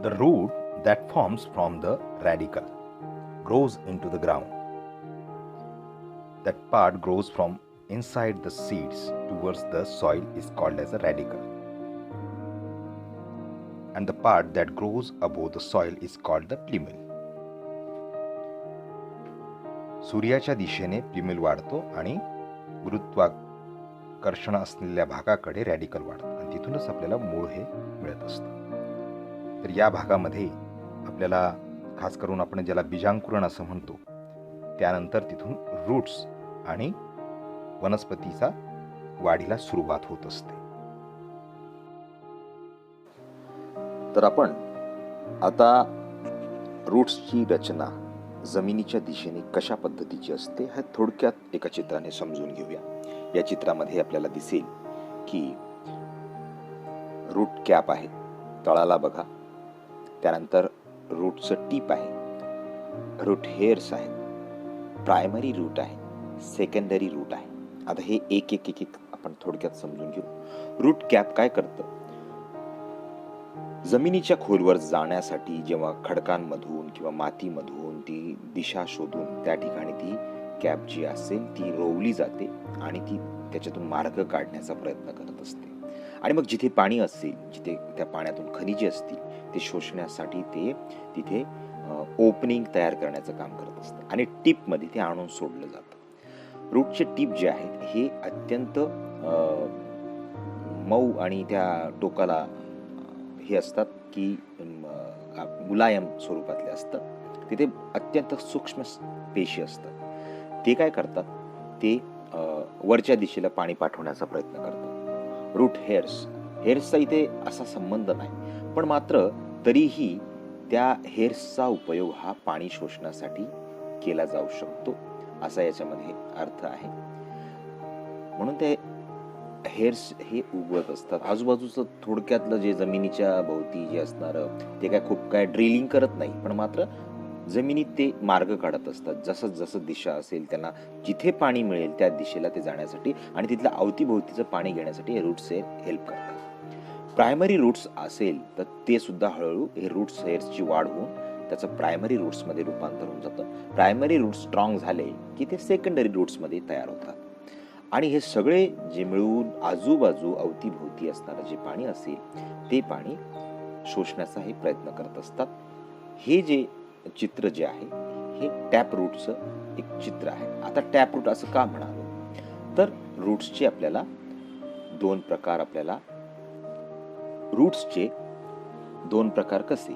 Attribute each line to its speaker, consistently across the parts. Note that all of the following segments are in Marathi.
Speaker 1: The root that forms from the radicle grows into the ground. That part grows from inside the seeds towards the soil is called as a radicle. And the part that grows above the soil is called the plumule. सूर्याच्या दिशेने प्ल्युमेल वाढतो आणि गुरुत्वाकर्षण असलेल्या भागाकडे रॅडिकल वाढतं आणि तिथूनच आपल्याला मूळ हे मिळत असतं. तर या भागामध्ये आपल्याला खास करून आपण ज्याला बीजांकुरण असं म्हणतो, त्यानंतर तिथून रूट्स आणि वनस्पतीचा वाढीला सुरुवात होत असते. तर आपण आता रूट्सची रचना जमिनीच्या दिशेने कशा पद्धतीची असते हे थोडक्यात एका चित्राने समजून घेऊया. या चित्रामध्ये आपल्याला दिसेल की रूट कॅप आहे, तळाला बघा. त्यानंतर रूटचं टीप आहे, रूट हेअर्स आहेत, प्रायमरी रूट आहे, सेकंडरी रूट आहे. आता हे एक एक एक एक आपण थोडक्यात समजून घेऊ. रूट कॅप काय करतं? जमिनीच्या खोलवर जाण्यासाठी जेव्हा खडकांमधून किंवा मातीमधून ती दिशा शोधून त्या ठिकाणी ती कॅप जी असेल ती रोवली जाते आणि ती त्याच्यातून मार्ग काढण्याचा प्रयत्न करत असते. आणि मग जिथे पाणी असेल, जिथे त्या पाण्यातून खनिजे असतील, ते शोषण्यासाठी ते तिथे ओपनिंग तयार करण्याचं काम करत असतं आणि टिपमध्ये ते आणून सोडलं जातं. रूटचे टिप जे आहेत हे अत्यंत मऊ आणि त्या टोकाला हे असतात की मुलायम स्वरूपातले असतात. तिथे अत्यंत सूक्ष्म पेशी असतात. ते काय करतात? ते वरच्या दिशेला पाणी पाठवण्याचा प्रयत्न करतात. रूट हेअर्सचा इथे असा संबंध नाही, पण मात्र तरीही त्या हेअर्सचा उपयोग हा पाणी शोषण्यासाठी केला जाऊ शकतो असा याच्यामध्ये अर्थ आहे. म्हणून ते हेअर्स हे उगवत असतात. आजूबाजूचं थोडक्यातलं जे जमिनीच्या भोवती जे असणारं ते काय खूप काय ड्रिलिंग करत नाही, पण मात्र जमिनीत ते मार्ग काढत असतात. जसं जसं दिशा असेल त्यांना जिथे पाणी मिळेल त्या दिशेला ते जाण्यासाठी आणि तिथलं अवतीभोवतीचं पाणी घेण्यासाठी हे रूट्स हेल्प करतात. प्रायमरी रूट्स असेल तर ते सुद्धा हळूहळू हे रूट्स हेअर्सची वाढ होऊन त्याचं प्रायमरी रूट्समध्ये रूपांतर होऊन जातं. प्रायमरी रूट्स स्ट्रॉंग झाले की ते सेकंडरी रूट्समध्ये तयार होतात आणि हे सगळे जे मिळून आजूबाजू अवतीभोवती असणारं जे पाणी असेल ते पाणी शोषण्याचा हे प्रयत्न करत असतात. हे जे चित्र जे आहे हे टॅप रूटचं एक चित्र आहे. आता टॅप रूट असं का म्हणावं? तर रूट्सचे आपल्याला दोन प्रकार रूट्सचे दोन प्रकार कसे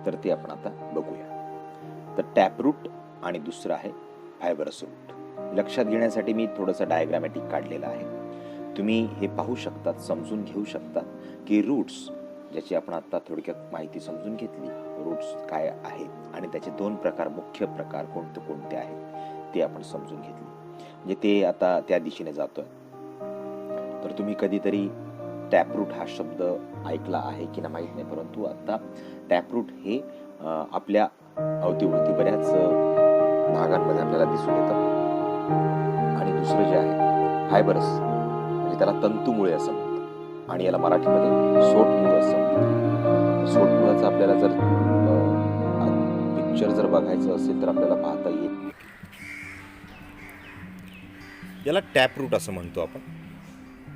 Speaker 1: तर ते आपण आता बघूया. तर टॅप रूट आणि दुसरं आहे फायबरस रूट. लक्षात घेण्यासाठी मी थोडंसं डायग्रामॅटिक काढलेलं आहे. तुम्ही हे पाहू शकतात, समजून घेऊ शकतात की रूट्स ज्याची आपण आता थोडक्यात माहिती समजून घेतली, रूट्स काय आहेत आणि त्याचे दोन प्रकार, मुख्य प्रकार कोणते आहेत ते आपण समजून घेतले. म्हणजे ते आता त्या दिशेने जातोय. तर तुम्ही कधीतरी टॅपरूट हा शब्द ऐकला आहे की नाही माहीत नाही, परंतु आता टॅपरूट हे आपल्या अवतीभोवती बऱ्याच भागांमध्ये आपल्याला दिसून येतं. आणि दुसरं जे आहे फायबरस म्हणजे त्याला तंतुमुळे असं म्हणतात आणि याला मराठीमध्ये सोटमुळ असं म्हणतात. सोटमुळाचं आपल्याला जर पिक्चर जर बघायचं असेल तर आपल्याला पाहता येईल. याला टॅपरूट असं म्हणतो आपण.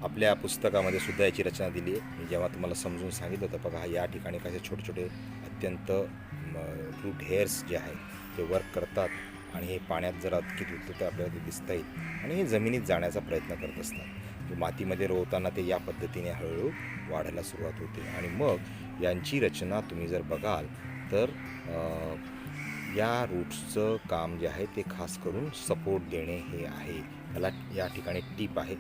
Speaker 1: आपल्या पुस्तकामध्ये सुद्धा याची रचना दिली आहे. मी जेव्हा तुम्हाला समजून सांगितलं होतं बघा, या ठिकाणी कसे छोटे छोटे अत्यंत रूट हेअर्स जे आहेत ते वर्क करतात आणि हे पाण्यात जर अटकीत होतं तर आपल्याला ते दिसता येईल आणि हे जमिनीत जाण्याचा प्रयत्न करत असतात. मातीमध्ये रोवताना ते या पद्धतीने हळूहळू वाढायला सुरुवात होते आणि मग यांची रचना तुम्ही जर बघाल तर या रूट्सचं काम जे आहे ते खास करून सपोर्ट देणे हे आहे. याला या ठिकाणी टीप आहे,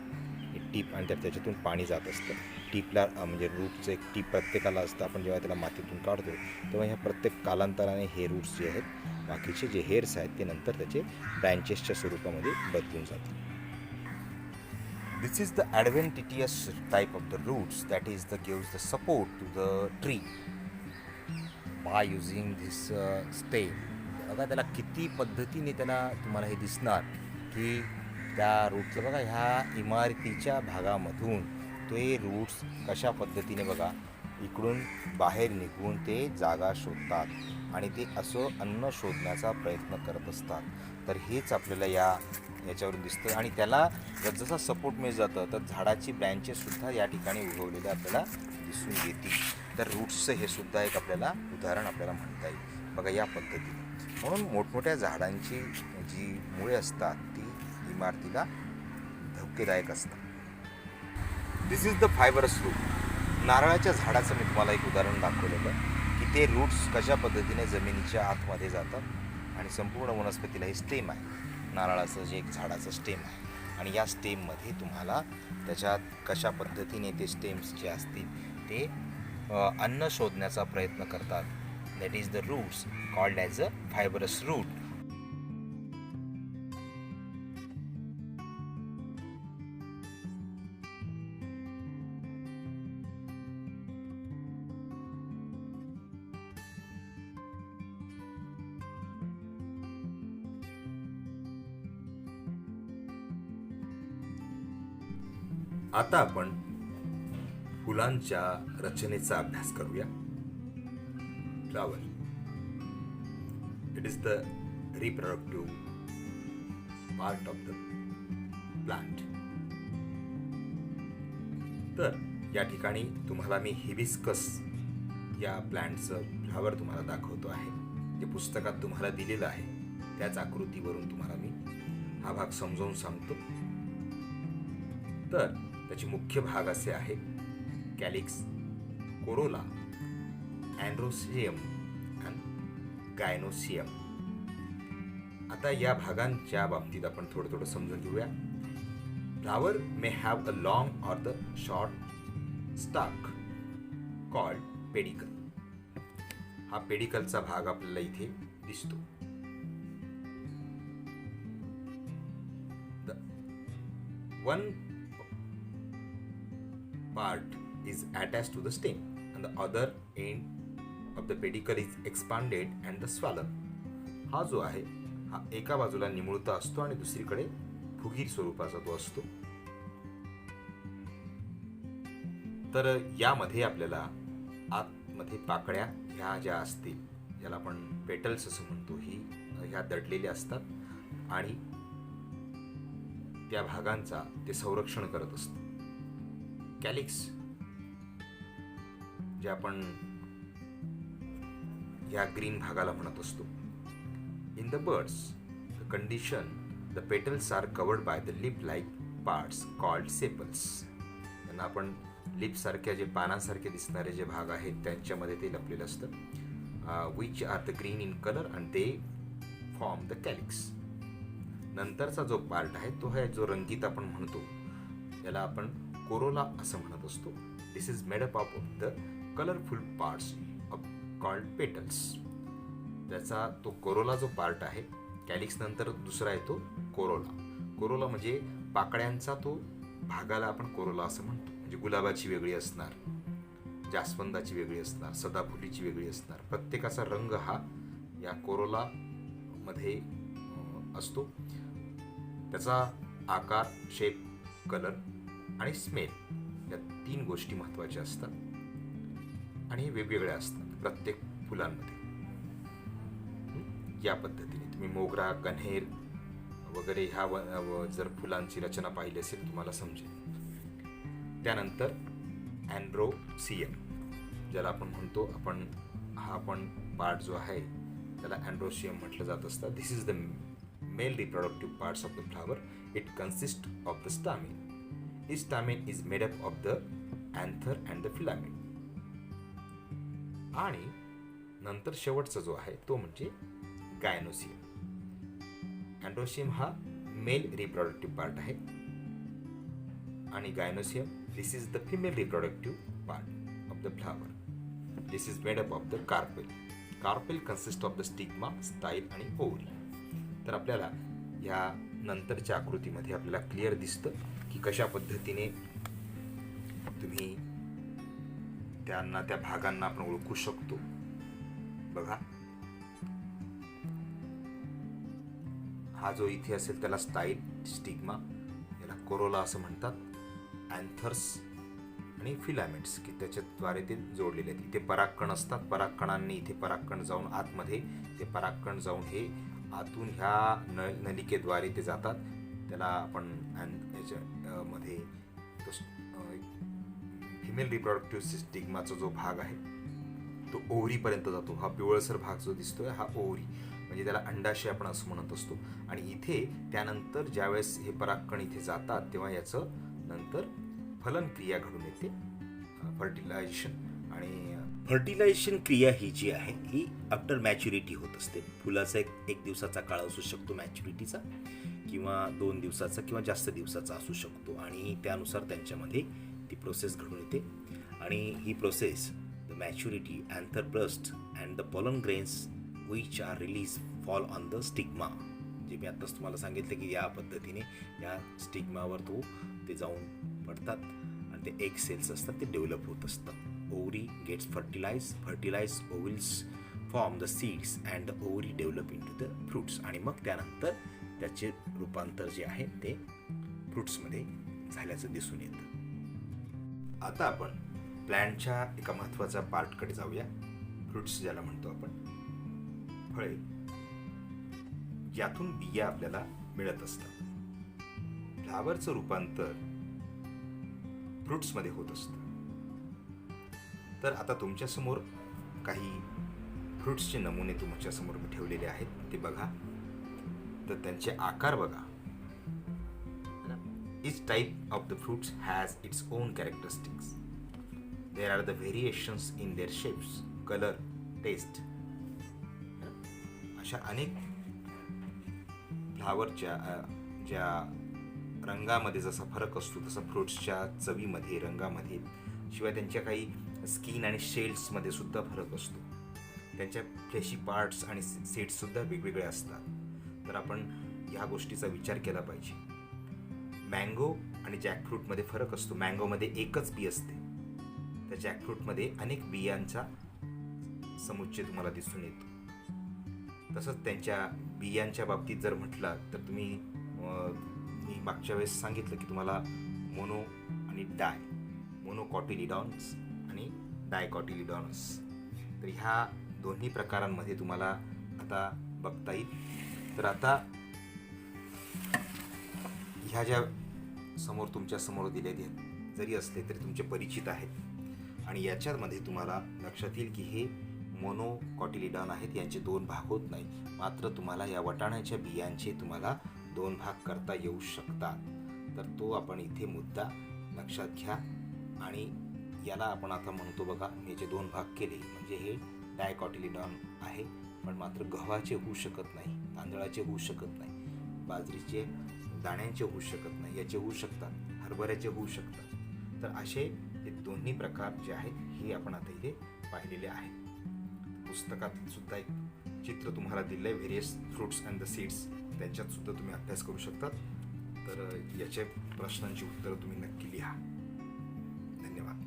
Speaker 1: टीप आणि त्याच्यातून पाणी जात असतं. टीपला म्हणजे रूटचं एक टीप प्रत्येकाला असतं. आपण जेव्हा त्याला मातीतून काढतो तेव्हा ह्या प्रत्येक कालांतराने हे रूट्स जे आहेत बाकीचे जे हेअर्स आहेत ते नंतर त्याचे ब्रँचेसच्या स्वरूपामध्ये बदलून जातात. This is the adventitious type of the roots, that is the gives the support to the tree by using this stem. बघा त्याला किती पद्धतीने त्याला तुम्हाला हे दिसणार की त्या रूटचं बघा ह्या इमारतीच्या भागामधून ते रूट्स कशा पद्धतीने बघा
Speaker 2: इकडून बाहेर निघून ते जागा शोधतात आणि ते असं अन्न शोधण्याचा प्रयत्न करत असतात. तर हेच आपल्याला याच्यावरून दिसतं. आणि त्याला जसजसा सपोर्ट मिळत जातं तर झाडाची ब्रँचेससुद्धा या ठिकाणी उगवलेले आपल्याला दिसून येतील. तर रूट्सचं हे सुद्धा एक आपल्याला उदाहरण आपल्याला म्हणता येईल बघा या पद्धतीने. म्हणून मोठमोठ्या झाडांची जी मुळे असतात ती इमारतीला धोकेदायक असतात. दिस इज द फायबरस रूट. नारळाच्या झाडाचं मी तुम्हाला एक उदाहरण दाखवलेलं की ते रूट्स कशा पद्धतीने जमिनीच्या आतमध्ये जातात आणि संपूर्ण वनस्पतीला हे स्टेम आहे. नारळाचं जे एक झाडाचं स्टेम आहे आणि या स्टेममध्ये तुम्हाला त्याच्यात कशा पद्धतीने ते स्टेम्स जे असतील ते अन्न शोधण्याचा प्रयत्न करतात. That is the roots called as a fibrous root. आता आपण फुलांच्या रचनेचा अभ्यास करूया. Flower, it is the reproductive part of the plant. तर या ठिकाणी तुम्हाला मी हिबिस्कस या प्लांटचं फ्लावर तुम्हाला दाखवतो आहे. जे पुस्तकात तुम्हाला दिलेलं आहे त्याच आकृतीवरून तुम्हाला मी हा भाग समजावून सांगतो. तर त्याचे मुख्य भाग असे आहेत: कॅलिक्स, कोरोला, अँड्रोसियम आणि गायनोसियम. आता या भागांच्या बाबतीत आपण थोडं समजून घेऊया. Flower may have a long or the short stock called pedicle. हा पेडिकलचा भाग आपल्याला इथे दिसतो. One part is attached to the stem and the other end of the pedicle is expanded and the swollen. हा जो आहे हा एका बाजूला निमुळता असतो आणि दुसरीकडे फुगीर स्वरूपाचा तो असतो. तर यामध्ये आपल्याला आतमध्ये पाकळ्या ह्या ज्या असतील ज्याला आपण पेटल्स असं म्हणतो ही ह्या दडलेल्या असतात आणि त्या भागांचा ते संरक्षण करत असतं. कॅलिक्स जे आपण या ग्रीन भागाला म्हणत असतो. In the birds the condition the petals are covered by the lip like parts called sepals. त्यांना आपण लिप सारख्या जे पानांसारखे दिसणारे जे भाग आहेत त्यांच्यामध्ये ते लपलेलं असतं. Which are the green in colour and they form the calyx. नंतरचा जो पार्ट आहे तो आहे जो रंगीत आपण म्हणतो याला आपण कोरोला असं म्हणत असतो. This is made up of the colourful parts of called petals. त्याचा तो कोरोला जो पार्ट आहे, कॅलिक्स नंतर दुसरा येतो कोरोला. कोरोला म्हणजे पाकळ्यांचा तो भागाला आपण कोरोला असं म्हणतो. म्हणजे गुलाबाची वेगळी असणार, जास्वंदाची वेगळी असणार, सदाफुलीची वेगळी असणार. प्रत्येकाचा रंग हा या कोरोला मध्ये असतो. त्याचा आकार, शेप, कलर आणि स्मेल या 3 गोष्टी महत्त्वाच्या असतात आणि वेगवेगळ्या असतात प्रत्येक फुलांमध्ये. या पद्धतीने तुम्ही मोगरा, कण्हेर वगैरे ह्या जर फुलांची रचना पाहिली असेल तुम्हाला समजेल. त्यानंतर अँड्रोसियम ज्याला आपण म्हणतो, आपण पार्ट जो आहे त्याला अँड्रोसियम म्हटलं जात असतं. This is the male reproductive parts of the flower. It consist of the stamen. Each stamen is made up of the anther and the filament. आणि नंतर शेवटचा जो आहे तो म्हणजे गायनोसियम. अँड्रोसियम हा मेल रिप्रोडक्टिव्ह पार्ट आहे आणि gynoecium this is the female reproductive part of the flower. This is made up of the carpel. Carpel consist of the stigma, style आणि ओव्हरी. तर आपल्याला या नंतरच्या आकृतीमध्ये आपल्याला क्लिअर दिसतं की कशा पद्धतीने तुम्ही त्या भागांना आपण ओळखू शकतो. बघा, हा जो इथे असेल त्याला स्टाईल, स्टिग्मा, याला कोरोला असं म्हणतात. अँथर्स आणि फिलामेंट्स की त्याच्याद्वारे ते जोडलेले आहेत. इथे परागकण असतात. परागकणांनी इथे परागकण जाऊन आतमध्ये ते परागकण जाऊन हे आतून ह्या नलिकेद्वारे ते जातात. त्याला आपण याच्यामध्ये तो फिमेल रिप्रोडक्टिव्ह सिस्टिग्माचा जो भाग आहे तो ओव्हरीपर्यंत जातो. हा पिवळसर भाग जो दिसतोय हा ओव्हरी म्हणजे त्याला अंडाशय आपण असं म्हणत असतो. आणि इथे त्यानंतर ज्यावेळेस हे परागकण इथे जातात तेव्हा याचं नंतर फलन क्रिया घडून येते, फर्टिलायझेशन. आणि फर्टिलायझेशन क्रिया ही जी आहे ही आफ्टर मॅच्युरिटी होत असते. फुलाचा एक दिवसाचा काळ असू शकतो मॅच्युरिटीचा, किंवा 2 दिवसाचा किंवा जास्त दिवसाचा असू शकतो. आणि त्यानुसार त्यांच्यामध्ये ती प्रोसेस घडून येते. आणि ही process the maturity anther burst and the pollen grains which are release fall on the stigma. जे मी आत्ताच तुम्हाला सांगितलं की या पद्धतीने या स्टिग्मावर ते जाऊन पडतात आणि ते एग सेल्स असतात ते डेव्हलप होत असतात. Ovary gets fertilise ovules form the seeds and the ovary develop into the fruits. आणि मग त्यानंतर त्याचे रूपांतर जे आहे ते फ्रुट्समध्ये झाल्याचं दिसून येतं. आता आपण प्लॅन्टच्या एका महत्त्वाच्या पार्टकडे जाऊया. फ्रुट्स ज्याला म्हणतो आपण, फळे यातून बिया आपल्याला मिळत असतात. फ्लावरचं रूपांतर फ्रुट्समध्ये होत असतं. तर आता तुमच्यासमोर काही फ्रुट्सचे नमुने तुमच्यासमोर मी ठेवलेले आहेत, ते बघा. तर त्यांचे आकार बघा. Each type of the fruits has its own characteristics. There are the variations in their shapes, color, taste. अशा अनेक फ्लावरच्या ज्या रंगामध्ये जसा फरक असतो तसा फ्रुट्सच्या चवीमध्ये, रंगामध्ये, शिवाय त्यांच्या काही स्किन आणि शेल्समध्ये सुद्धा फरक असतो. त्यांच्या फ्लेशी पार्ट्स आणि सीड्ससुद्धा वेगवेगळे असतात. तर आपण ह्या गोष्टीचा विचार केला पाहिजे. मँगो आणि जॅकफ्रूटमध्ये फरक असतो. मँगोमध्ये एकच बी असते, तर जॅकफ्रूटमध्ये अनेक बियांचा समुच्चय तुम्हाला दिसून येतो. तसंच त्यांच्या बियांच्या बाबतीत जर म्हटलं तर तुम्ही मी मागच्या वेळेस सांगितलं की तुम्हाला मोनो आणि मोनोकॉटिलिडॉन्स आणि डायकॉटिलिडॉन्स, तर ह्या दोन्ही प्रकारांमध्ये तुम्हाला आता बघता येईल. तर आता ह्या ज्या तुमच्या समोर दिलेले आहेत जरी असले तरी तुमचे परिचित आहेत. आणि याच्यामध्ये तुम्हाला लक्षात येईल की हे मोनोकॉटिलिडॉन आहेत, यांचे 2 भाग होत नाही. मात्र तुम्हाला या वाटाण्याच्या बियांचे तुम्हाला 2 भाग करता येऊ शकतात. तर तो आपण इथे मुद्दा लक्षात घ्या. आणि याला आपण आता म्हणतो बघा, याचे 2 भाग केले म्हणजे हे डायकॉटिलिडॉन आहे. पण मात्र गव्हाचे होऊ शकत नाही, तांदळाचे होऊ शकत नाही, बाजरीचे दाण्यांचे होऊ शकत नाही, याचे होऊ शकतात, हरभऱ्याचे होऊ शकतात. तर असे हे दोन्ही प्रकार जे आहेत हे आपण आता इथे पाहिलेले आहेत. पुस्तकात सुद्धा एक चित्र तुम्हाला दिलं आहे, various fruits and the seeds, त्यांच्यात सुद्धा तुम्ही अभ्यास करू शकतात. तर याच्या प्रश्नांची उत्तरं तुम्ही नक्की लिहा. धन्यवाद.